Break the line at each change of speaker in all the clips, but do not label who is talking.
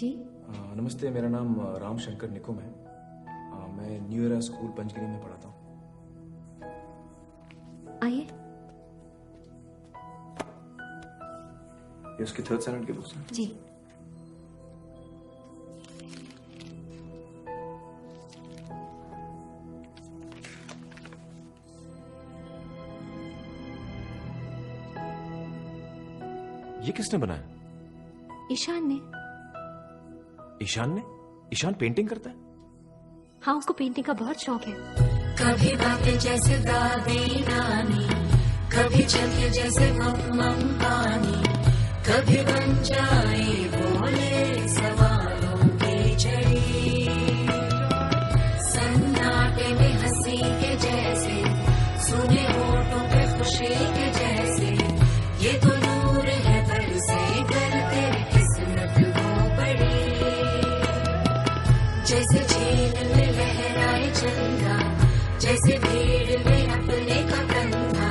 जी।
नमस्ते, मेरा नाम राम शंकर निकुम है। मैं न्यू एरा स्कूल पंचगिरी में पढ़ाता हूँ।
आइए।
ये उसकी 3rd स्टैंडर्ड की बुक्स हैं।
जी।
ये किसने बनाया?
ईशान ने।
ईशान ने? ईशान पेंटिंग करता है?
हाँ, उसको पेंटिंग का बहुत शौक है।
कभी बातें जैसे दादी नानी, कभी चलके जैसे मम पानी, कभी बन जाए बोले सवालों की झड़ी, सन्नाटे में हंसी के जैसे, सुने होठों पे खुशी के जैसे, ये तो नूर है बरसे कर तेरी किस्मत हो बड़ी, जैसे झील में लहराए चंदा, जैसे भीड़ में अपने का कंधा,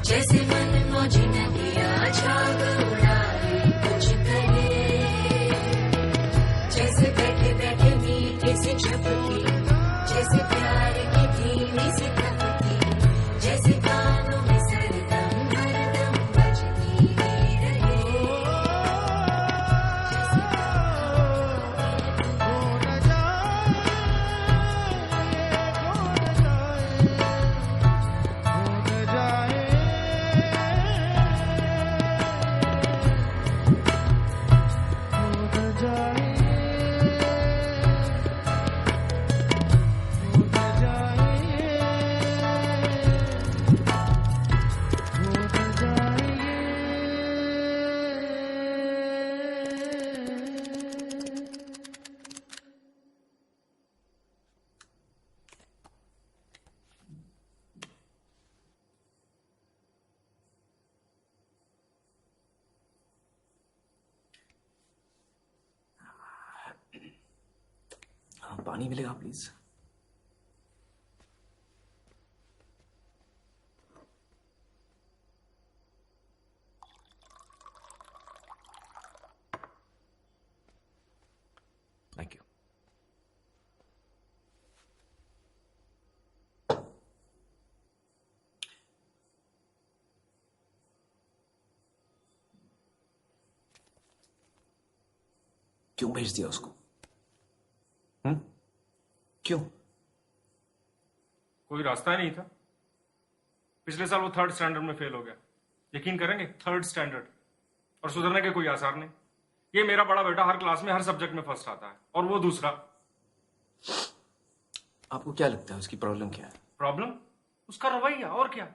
जैसे मन मौजी नदिया झाग उड़ाए कुछ करे, जैसे बैठे बैठे मीठी सी झपकी, जैसे प्यार की धीमी सी थपकी, जैसे कानों में सरदम हरदम बजती रहे,
पानी मिलेगा प्लीज? Thank you. क्यों भेज दिया उसको? क्यों?
कोई रास्ता ही नहीं था। पिछले साल वो 3rd स्टैंडर्ड में फेल हो गया। यकीन करेंगे, 3rd स्टैंडर्ड, और सुधरने के कोई आसार नहीं। ये मेरा बड़ा बेटा हर क्लास में हर सब्जेक्ट में फर्स्ट आता है, और वो दूसरा।
आपको क्या लगता है उसकी प्रॉब्लम क्या है?
प्रॉब्लम उसका रवैया, और क्या।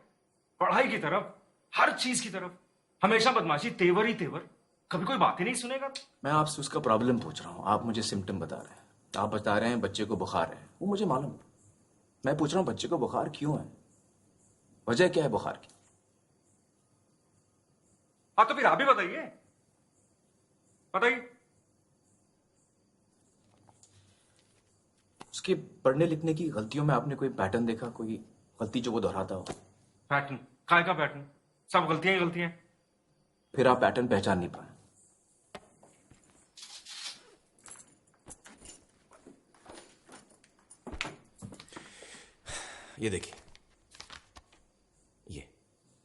पढ़ाई की तरफ, हर चीज की तरफ हमेशा बदमाशी, तेवर ही तेवर। कभी कोई बात ही नहीं सुनेगा।
मैं आपसे उसका प्रॉब्लम पूछ रहा हूँ, आप मुझे सिम्टम बता रहे हैं। आप बता रहे हैं बच्चे को बुखार है, वो मुझे मालूम है। मैं पूछ रहा हूँ बच्चे को बुखार क्यों है, वजह क्या है बुखार की?
हाँ, तो फिर आप ही बताइए। बताइए।
उसके पढ़ने लिखने की गलतियों में आपने कोई पैटर्न देखा, कोई गलती जो वो दोहराता हो?
पैटर्न? काय का पैटर्न? सब गलतियां ही गलतियां।
फिर आप पैटर्न पहचान नहीं पाए।
ये देखिए,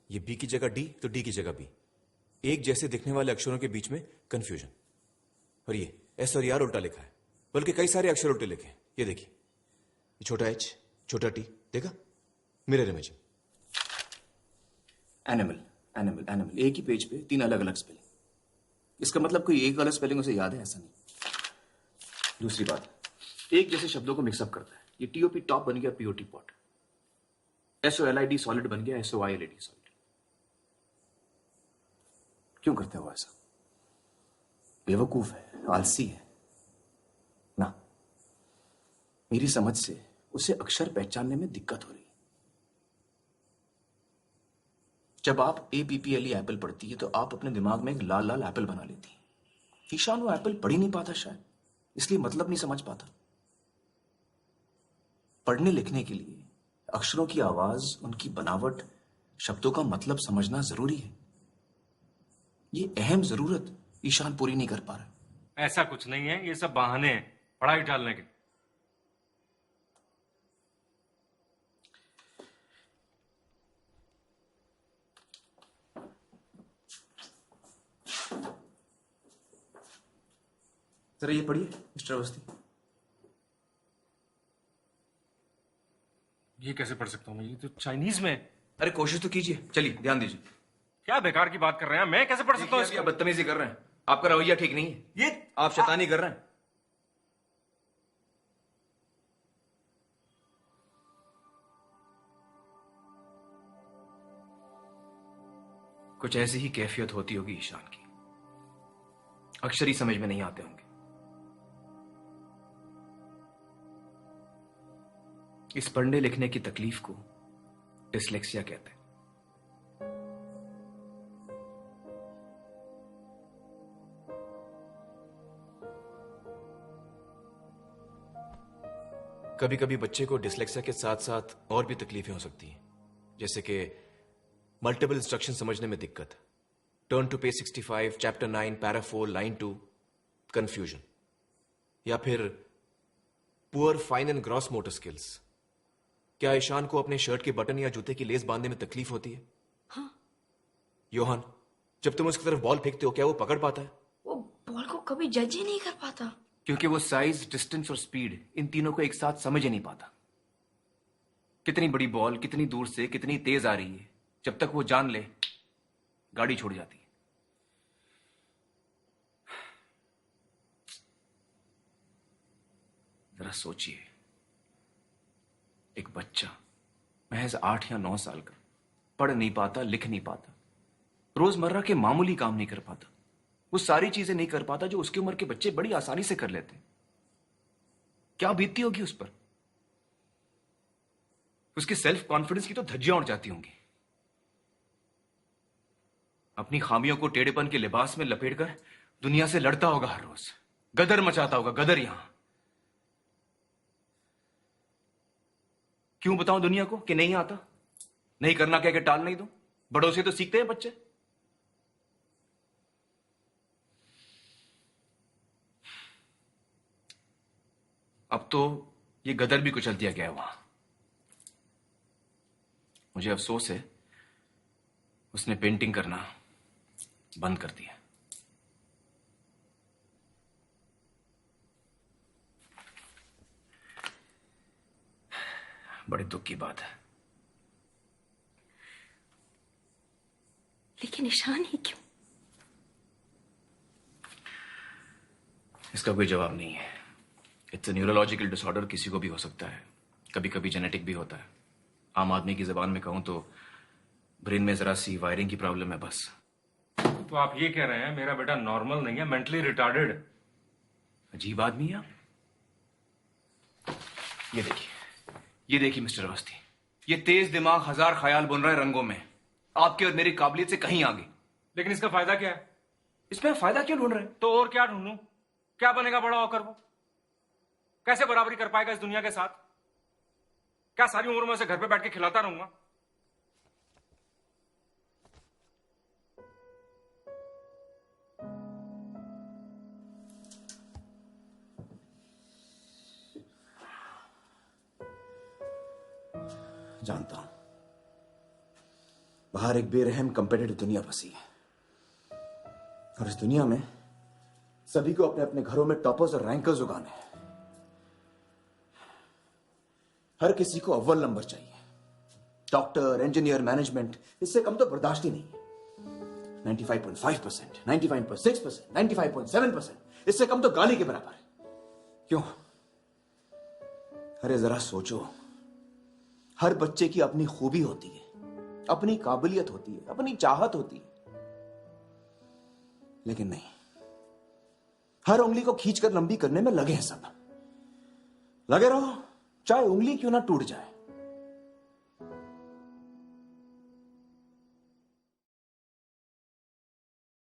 ये बी की जगह डी तो डी की जगह बी। एक जैसे दिखने वाले अक्षरों के बीच में कंफ्यूजन। और ये एस और आर उल्टा लिखा है, बल्कि कई सारे अक्षर उल्टे लिखे हैं। ये देखिए, ये छोटा एच, छोटा टी, देखा? Mirror image.
Animal animal animal, एक ही पेज पे 3 अलग अलग स्पेलिंग। इसका मतलब कोई एक अलग स्पेलिंग उसे याद है, ऐसा नहीं। दूसरी बात, एक जैसे शब्दों को मिक्सअप करता है। ये टीओपी टॉप बन गया पीओटी पॉट, SOLID सॉलिड बन गया SOILD सॉलिड। क्यों करते हो ऐसा? बेवकूफ है, आलसी है ना। मेरी समझ से उसे अक्षर पहचानने में दिक्कत हो रही है। जब आप APPLE एप्पल पढ़ती है तो आप अपने दिमाग में एक लाल लाल एप्पल बना लेती है। ईशान वो एप्पल पढ़ ही नहीं पाता, शायद इसलिए मतलब नहीं समझ पाता। पढ़ने लिखने के लिए अक्षरों की आवाज, उनकी बनावट, शब्दों का मतलब समझना जरूरी है। ये अहम जरूरत ईशान पूरी नहीं कर पा रहा।
ऐसा कुछ नहीं है, ये सब बहाने हैं पढ़ाई टालने के।
जरा ये पढ़िए मिस्टर अवस्थी।
ये कैसे पढ़ सकता हूँ मैं? ये तो चाइनीज में है।
अरे कोशिश तो कीजिए, चलिए ध्यान दीजिए।
क्या बेकार की बात कर रहे हैं, मैं कैसे पढ़ सकता हूँ
देखिए, आप बदतमीजी कर रहे हैं, आपका रवैया ठीक नहीं है,
ये
आप शैतानी कर रहे हैं। कुछ ऐसी ही कैफियत होती होगी ईशान की, अक्षर ही समझ में नहीं आते होंगे। इस पढ़ने लिखने की तकलीफ को डिसलेक्सिया कहते हैं।
कभी कभी बच्चे को डिसलेक्सिया के साथ साथ और भी तकलीफें हो सकती हैं, जैसे कि मल्टीपल इंस्ट्रक्शन समझने में दिक्कत, turn to page 65, chapter 9, para 4, line 2, confusion, या फिर poor fine and gross motor skills. क्या ईशान को अपने शर्ट के बटन या जूते की लेस बांधने में तकलीफ होती है?
हाँ।
योहान, जब तुम उसकी तरफ बॉल फेंकते हो क्या वो पकड़ पाता है?
वो बॉल को कभी जज ही नहीं कर पाता।
क्योंकि वो साइज, डिस्टेंस और स्पीड, इन तीनों को एक साथ समझ ही नहीं पाता। कितनी बड़ी बॉल कितनी दूर से कितनी तेज आ रही है, जब तक वो जान ले गाड़ी छोड़ जाती है। जरा सोचिए, एक बच्चा महज 8 या 9 साल का, पढ़ नहीं पाता, लिख नहीं पाता, रोजमर्रा के मामूली काम नहीं कर पाता, वो सारी चीजें नहीं कर पाता जो उसकी उम्र के बच्चे बड़ी आसानी से कर लेते हैं। क्या बीतती होगी उस पर? उसकी सेल्फ कॉन्फिडेंस की तो धज्जियां उड़ जाती होंगी। अपनी खामियों को टेढ़ेपन के लिबास में लपेटकर दुनिया से लड़ता होगा हर रोज, गदर मचाता होगा, गदर। यहां क्यों बताऊं दुनिया को कि नहीं आता, नहीं करना कह के टाल नहीं दूं? बड़ों से तो सीखते हैं बच्चे। अब तो ये गदर भी कुचल दिया गया है वहां। मुझे अफसोस है उसने पेंटिंग करना बंद कर दिया। बड़े दुख की बात है।
लेकिन ईशान ही क्यों?
इसका कोई जवाब नहीं है। इट्स अ न्यूरोलॉजिकल डिसऑर्डर, किसी को भी हो सकता है, कभी कभी जेनेटिक भी होता है। आम आदमी की जबान में कहूं तो ब्रेन में जरा सी वायरिंग की प्रॉब्लम है बस।
तो आप ये कह रहे हैं मेरा बेटा नॉर्मल नहीं है, मेंटली रिटार्डेड?
अजीब आदमी है आप। ये देखिए मिस्टर अवस्थी, ये तेज दिमाग हजार ख्याल बुन रहा है रंगों में, आपके और मेरी काबिलियत से कहीं आगे।
लेकिन इसका फायदा क्या है?
इसमें फायदा क्यों ढूंढ रहे हैं?
तो और क्या ढूंढूं? क्या बनेगा बड़ा होकर वो? कैसे बराबरी कर पाएगा इस दुनिया के साथ? क्या सारी उम्र में उसे घर पे बैठ के खिलाता रहूंगा?
जानता हूं बाहर एक बेरहम कंपेटिटिव दुनिया बसी है, और इस दुनिया में सभी को अपने अपने घरों में टॉपर्स और रैंकर्स उगाने हैं। हर किसी को अव्वल नंबर चाहिए, डॉक्टर, इंजीनियर, मैनेजमेंट, इससे कम तो बर्दाश्त ही नहीं है। 95.5%, 95.6%, 95.7%, इससे कम तो गाली के बराबर है। क्यों? अरे जरा सोचो, हर बच्चे की अपनी खूबी होती है, अपनी काबिलियत होती है, अपनी चाहत होती है, लेकिन नहीं, हर उंगली को खींचकर लंबी करने में लगे हैं सब। लगे रहो, चाहे उंगली क्यों ना टूट जाए।